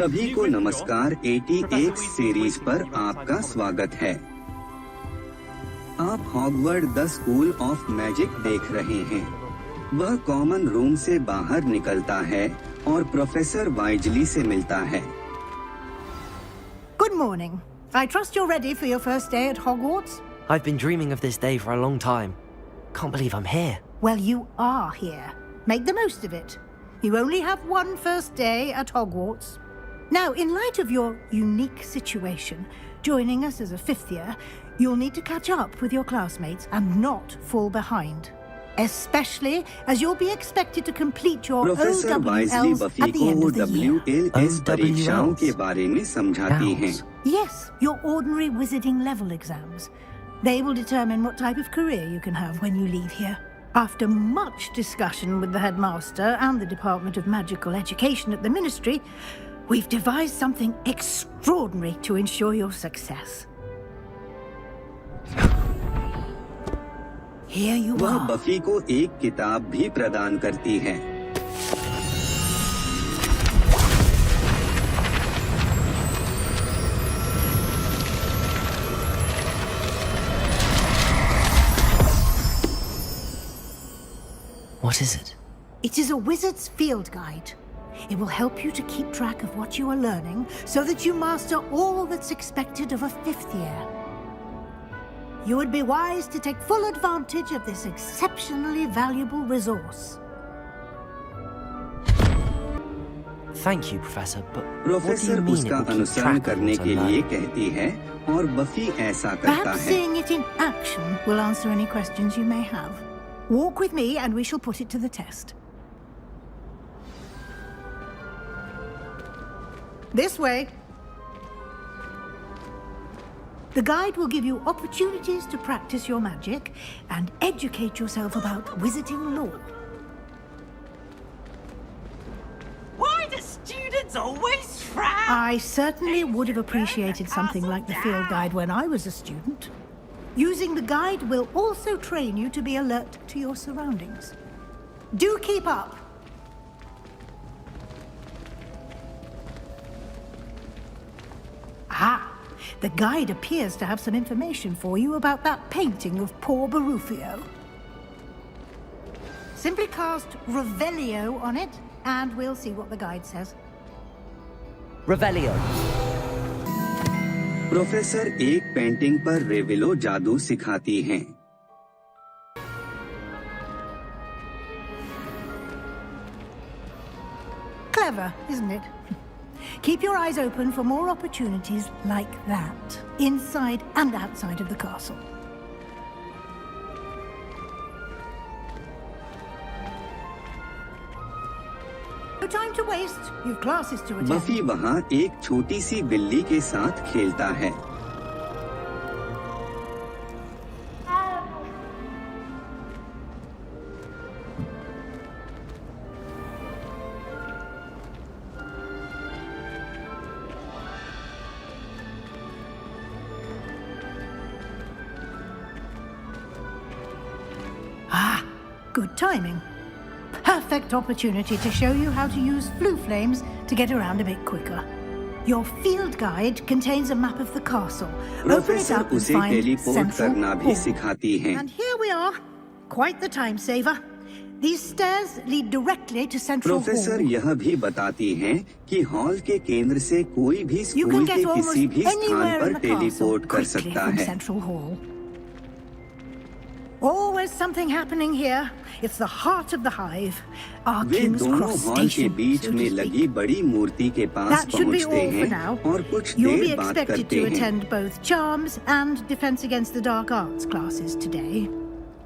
सभी को नमस्कार। ATX सीरीज पर आपका स्वागत है। आप Hogwarts the school of magic देख रहे हैं। वह कॉमन रूम से बाहर निकलता है और प्रोफेसर वाइजली से मिलता है। Good morning. I trust you're ready for your first day at Hogwarts? I've been dreaming of this day for a long time. Can't believe I'm here. Well, you are here. Make the most of it. You only have one first day at Hogwarts. Now, in light of your unique situation, joining us as a fifth year, you'll need to catch up with your classmates and not fall behind. Especially as you'll be expected to complete your professor wisely OWLs buffy at the end को of the year. WLS परीक्षाओं के बारे में समझाती हैं। Yes, your ordinary wizarding level exams. They will determine what type of career you can have when you leave here. After much discussion with the headmaster and the Department of Magical Education at the Ministry, we've devised something extraordinary to ensure your success. Here you वह are. Buffy को एक किताब भी प्रदान करती है। What is it? It is a wizard's field guide. It will help you to keep track of what you are learning so that you master all that's expected of a fifth year. You would be wise to take full advantage of this exceptionally valuable resource. Thank you, Professor, but what do you professor mean it उसका will keep अनुसरण track of करने what I के लिए learn? कहती है और buffy ऐसा करता Perhaps है। seeing it in action will answer any questions you may have. Walk with me and we shall put it to the test. This way. The guide will give you opportunities to practice your magic and educate yourself about wizarding lore. Why do students always frown? I certainly would have appreciated something like the field guide when I was a student. Using the guide will also train you to be alert to your surroundings. Do keep up. Ah, the guide appears to have some information for you about that painting of poor Barufio. Simply cast Revelio on it, and we'll see what the guide says. Revelio. Professor एक painting पर रेविलो जादू सिखाती हैं। Clever, isn't it? Keep your eyes open for more opportunities like that, inside and outside of the castle. No time to waste. You've classes to attend. Buffy वहाँ एक छोटी सी बिल्ली के साथ खेलता है। Ah, good timing. Perfect opportunity to show you how to use flue flames to get around a bit quicker. Your field guide contains a map of the castle. Open it professor up and उसे find teleport Central करना भी Hall. सिखाती हैं। And here we are. Quite the time saver. These stairs lead directly to Central professor Hall. यह भी बताती हैं कि हॉल के केंद्र से कोई भी You स्कूल can के get almost किसी भी स्थान anywhere पर in the castle टेलीपोर्ट कर quickly सकता from है। Central Hall. Always something happening here. It's the heart of the hive. Our way King's दोनों Cross हॉल के Station, बीच so to में speak. लगी बड़ी मूर्ति के पास That should be पहुंचते all for हैं now. और कुछ You'll be देर बात expected करते to हैं। attend both Charms and Defense Against the Dark Arts classes today.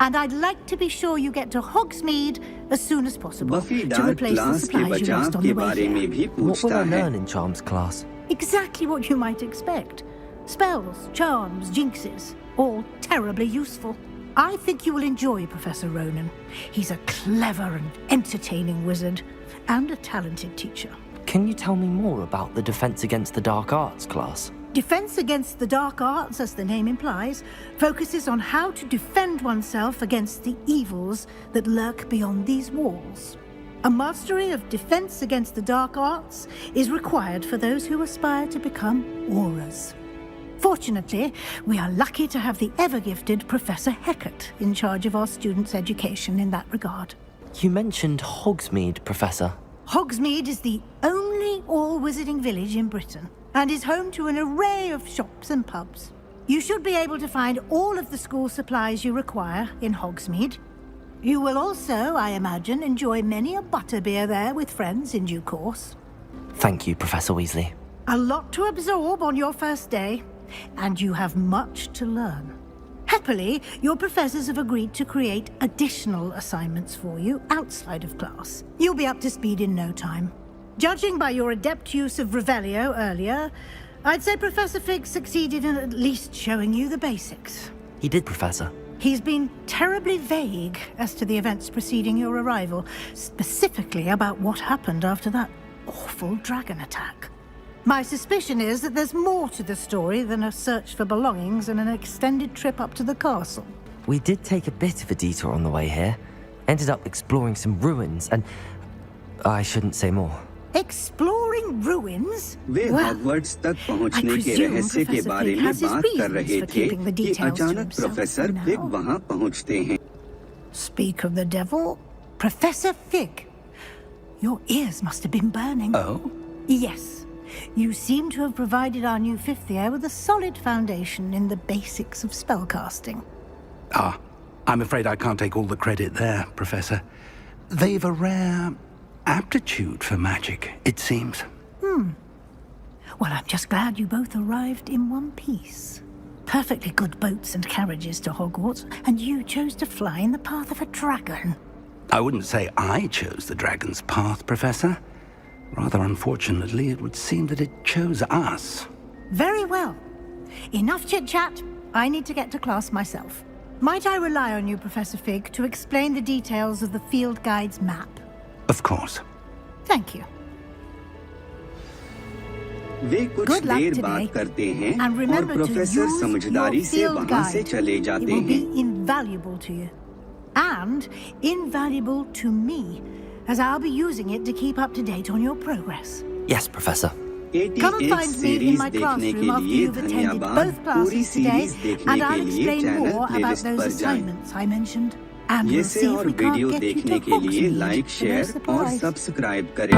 And I'd like to be sure you get to Hogsmeade as soon as possible buffy to dark replace the class के supplies you बचाव lost on के the way बारे में here. भी What will पूछता I है। learn in Charms class? Exactly what you might expect. Spells, charms, jinxes, all terribly useful. I think you will enjoy Professor Ronan. He's a clever and entertaining wizard, and a talented teacher. Can you tell me more about the Defense Against the Dark Arts class? Defense Against the Dark Arts, as the name implies, focuses on how to defend oneself against the evils that lurk beyond these walls. A mastery of defense against the dark arts is required for those who aspire to become auras. Fortunately, we are lucky to have the ever-gifted Professor Heckert in charge of our students' education in that regard. You mentioned Hogsmeade, Professor. Hogsmeade is the only all-wizarding village in Britain and is home to an array of shops and pubs. You should be able to find all of the school supplies you require in Hogsmeade. You will also, I imagine, enjoy many a butterbeer there with friends in due course. Thank you, Professor Weasley. A lot to absorb on your first day, and you have much to learn. Happily, your professors have agreed to create additional assignments for you outside of class. You'll be up to speed in no time. Judging by your adept use of Revelio earlier, I'd say Professor Fig succeeded in at least showing you the basics. He did, Professor. He's been terribly vague as to the events preceding your arrival, specifically about what happened after that awful dragon attack. My suspicion is that there's more to the story than a search for belongings and an extended trip up to the castle. We did take a bit of a detour on the way here. Ended up exploring some ruins and... I shouldn't say more. Exploring ruins? Way Hogwarts तक पहुंचने के रहस्य के बारे में बात कर रहे थे कि अचानक प्रोफेसर फिग वहां पहुंचते हैं। Speak of the devil, Professor Fig. Your ears must have been burning. Oh? Yes. You seem to have provided our new fifth year with a solid foundation in the basics of spellcasting. Ah, I'm afraid I can't take all the credit there, Professor. They've a rare aptitude for magic, it seems. Well, I'm just glad you both arrived in one piece. Perfectly good boats and carriages to Hogwarts, and you chose to fly in the path of a dragon. I wouldn't say I chose the dragon's path, Professor. Rather unfortunately, it would seem that it chose us. Very well. Enough chit-chat. I need to get to class myself. Might I rely on you, Professor Fig, to explain the details of the field guide's map? Of course. Thank you. वे कुछ Good luck देर today. बात करते हैं And और remember to professor use समझदारी your से field वहां से guide. चले It जाते will हैं। be invaluable to you. And invaluable to me, as I'll be using it to keep up to date on your progress. Yes, Professor. Come and ATX find me in series my देखने classroom के after लिए you've attended धन्यवाद। both पूरी classes today, series देखने and के I'll लिए explain channel more about playlist those पर जाएं। assignments I mentioned. And we'll ये see से if और we can't video get you देखने to के लिए Hogsmeade like, for no share और surprise. सब्सक्राइब करें।